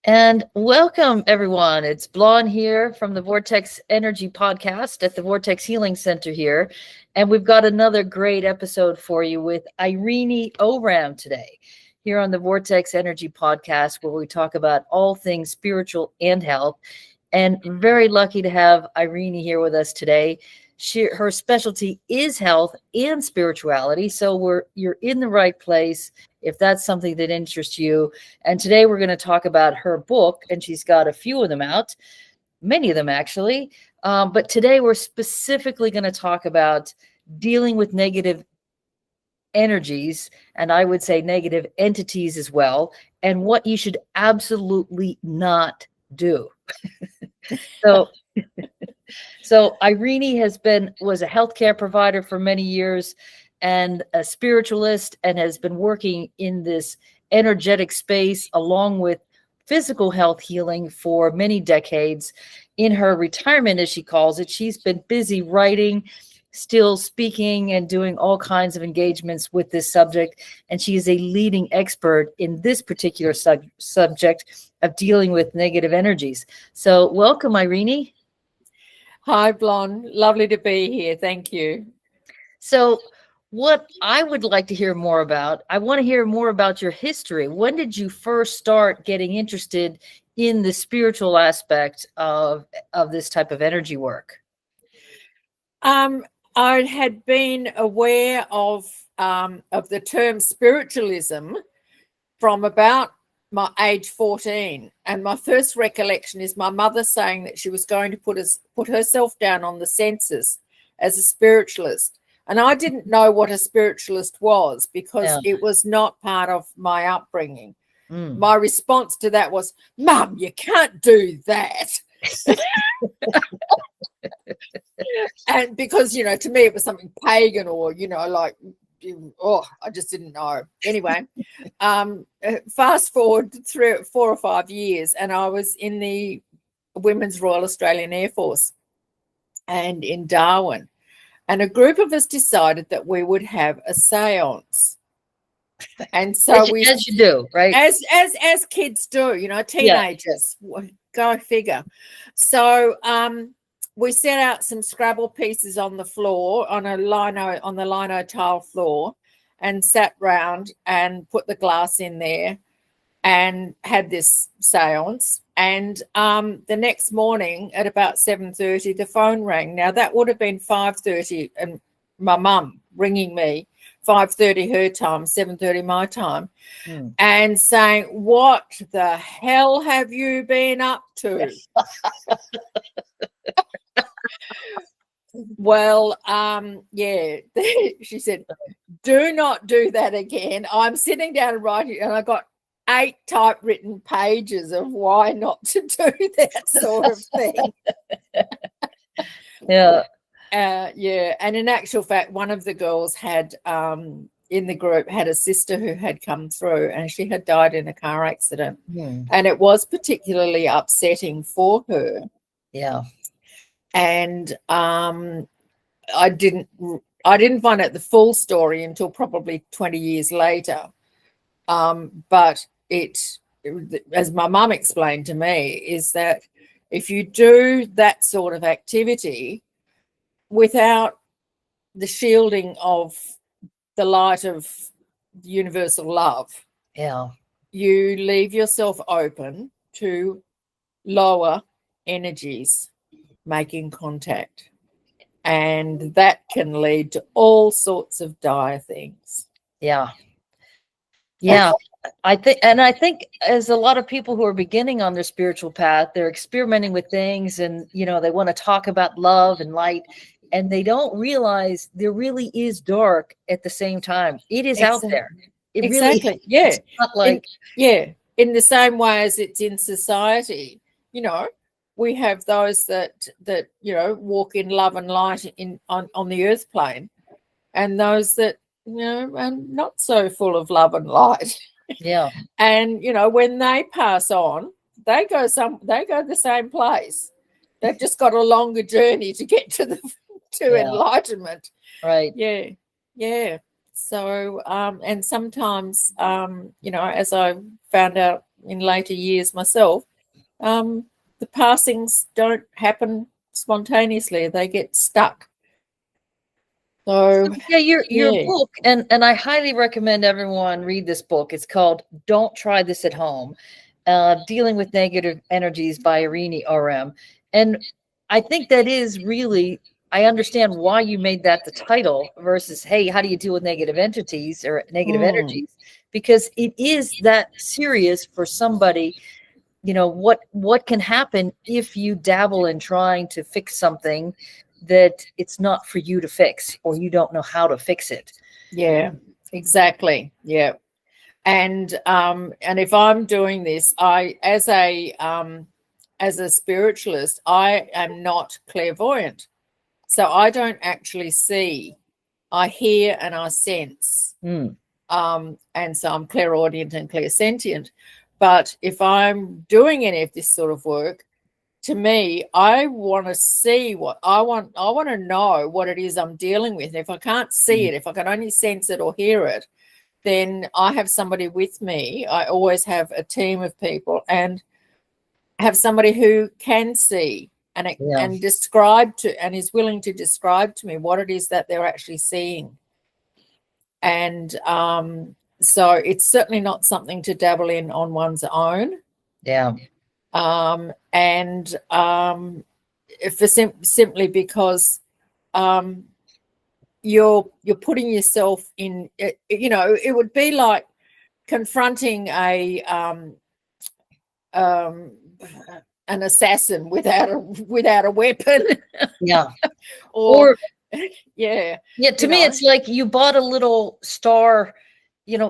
And welcome, everyone. It's Blonde here from the Vortex Energy Podcast at the Vortex Healing Centre here. And we've got another great episode for you with Irene Oram today here on the Vortex Energy Podcast, where we talk about all things spiritual and health. And very lucky to have Irene here with us today. Her specialty is health and spirituality. So you're in the right place if that's something that interests you. And today we're going to talk about her book, and she's got a few of them out, many of them actually. But today we're specifically going to talk about dealing with negative energies, and I would say negative entities as well, and what you should absolutely not do. So Irene was a healthcare provider for many years and a spiritualist, and has been working in this energetic space along with physical health healing for many decades. In her retirement, as she calls it, she's been busy writing, still speaking, and doing all kinds of engagements with this subject. And she is a leading expert in this particular subject of dealing with negative energies. So welcome, Irene. Hi, Blonde. Lovely to be here. Thank you. So what I would like to hear more about, I want to hear more about your history. When did you first start getting interested in the spiritual aspect of this type of energy work? I had been aware of the term spiritualism from about my age 14, and my first recollection is my mother saying that she was going to put herself down on the census as a spiritualist, and I didn't know what a spiritualist was because it was not part of my upbringing. My response to that was, "Mum, you can't do that." And because, to me it was something pagan or, like, I just didn't know. Anyway, fast forward through 4 or 5 years, and I was in the Women's Royal Australian Air Force and in Darwin, and a group of us decided that we would have a séance. And so as you do, right? As kids do, teenagers. Yeah. Go figure. So we set out some Scrabble pieces on the floor, on the lino tile floor, and sat round and put the glass in there and had this séance. And the next morning at about 7:30, the phone rang. Now, that would have been 5:30, and my mum ringing me, 5:30 her time, 7:30 my time, and saying, "What the hell have you been up to?" Well, she said, "Do not do that again." I'm sitting down and writing, and I got 8 typewritten pages of why not to do that sort of thing. Yeah. And in actual fact, one of the girls had in the group had a sister who had come through, and she had died in a car accident. And it was particularly upsetting for her. Yeah. And I didn't find out the full story until probably 20 years later. But it, as my mum explained to me, is that if you do that sort of activity without the shielding of the light of universal love, you leave yourself open to lower energies making contact, and that can lead to all sorts of dire things. I think as a lot of people who are beginning on their spiritual path, they're experimenting with things, and they want to talk about love and light, and they don't realize there really is dark at the same time. It is out there. It really, it's not like in the same way as it's in society. We have those that walk in love and light on the earth plane, and those that are not so full of love and light. Yeah. And when they pass on, they go the same place. They've just got a longer journey to get to enlightenment. Right. Yeah. So and sometimes as I found out in later years myself, the passings don't happen spontaneously. They get stuck. So yeah, your book, and I highly recommend everyone read this book. It's called Don't Try This at Home, Dealing with Negative Energies by Irene Oram. And I think that is really, I understand why you made that the title versus, hey, how do you deal with negative entities or negative energies? Because it is that serious for somebody. You know, what can happen if you dabble in trying to fix something that it's not for you to fix, or you don't know how to fix it. Yeah, exactly. Yeah. And if I'm doing this, as a spiritualist, I am not clairvoyant. So I don't actually see. I hear and I sense. And so I'm clairaudient and clairsentient. But if I'm doing any of this sort of work, to me, I want to see what I want to know what it is I'm dealing with. If I can't see it, if I can only sense it or hear it, then I have somebody with me. I always have a team of people and have somebody who can see and describe to, and is willing to describe to me what it is that they're actually seeing. And so it's certainly not something to dabble in on one's own. Yeah. Simply because you're putting yourself in, it would be like confronting an assassin without a weapon. Yeah. or yeah, to me it's like you bought a little star,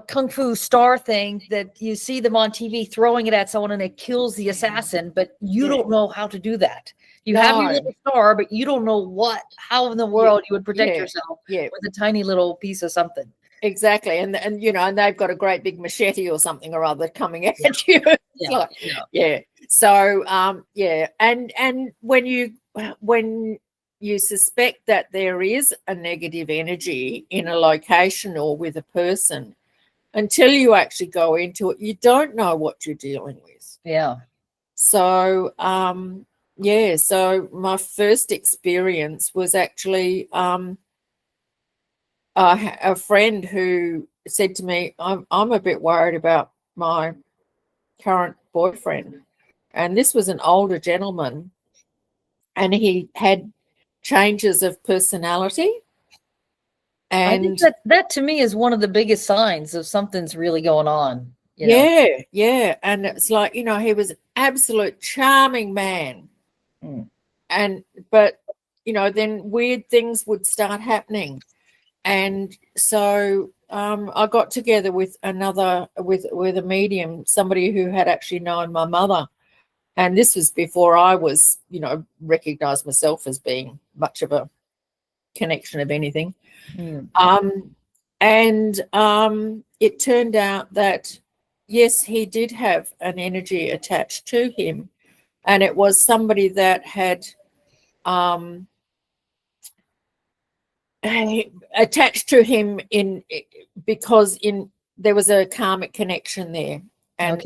kung fu star thing that you see them on TV throwing it at someone and it kills the assassin, but you don't know how to do that. You have your little star, but you don't know how in the world you would protect yourself with a tiny little piece of something. Exactly. And they've got a great big machete or something or other coming at you. So and when you suspect that there is a negative energy in a location or with a person, until you actually go into it, you don't know what you're dealing with. Yeah. So so my first experience was actually a friend who said to me, I'm a bit worried about my current boyfriend. And this was an older gentleman, and he had changes of personality. And I think that to me is one of the biggest signs of something's really going on. Yeah. And it's like, he was an absolute charming man. But then weird things would start happening. And so I got together with with a medium, somebody who had actually known my mother. And this was before I was, recognized myself as being much of a connection of anything. It turned out that, yes, he did have an energy attached to him. And it was somebody that had attached to him because there was a karmic connection there. And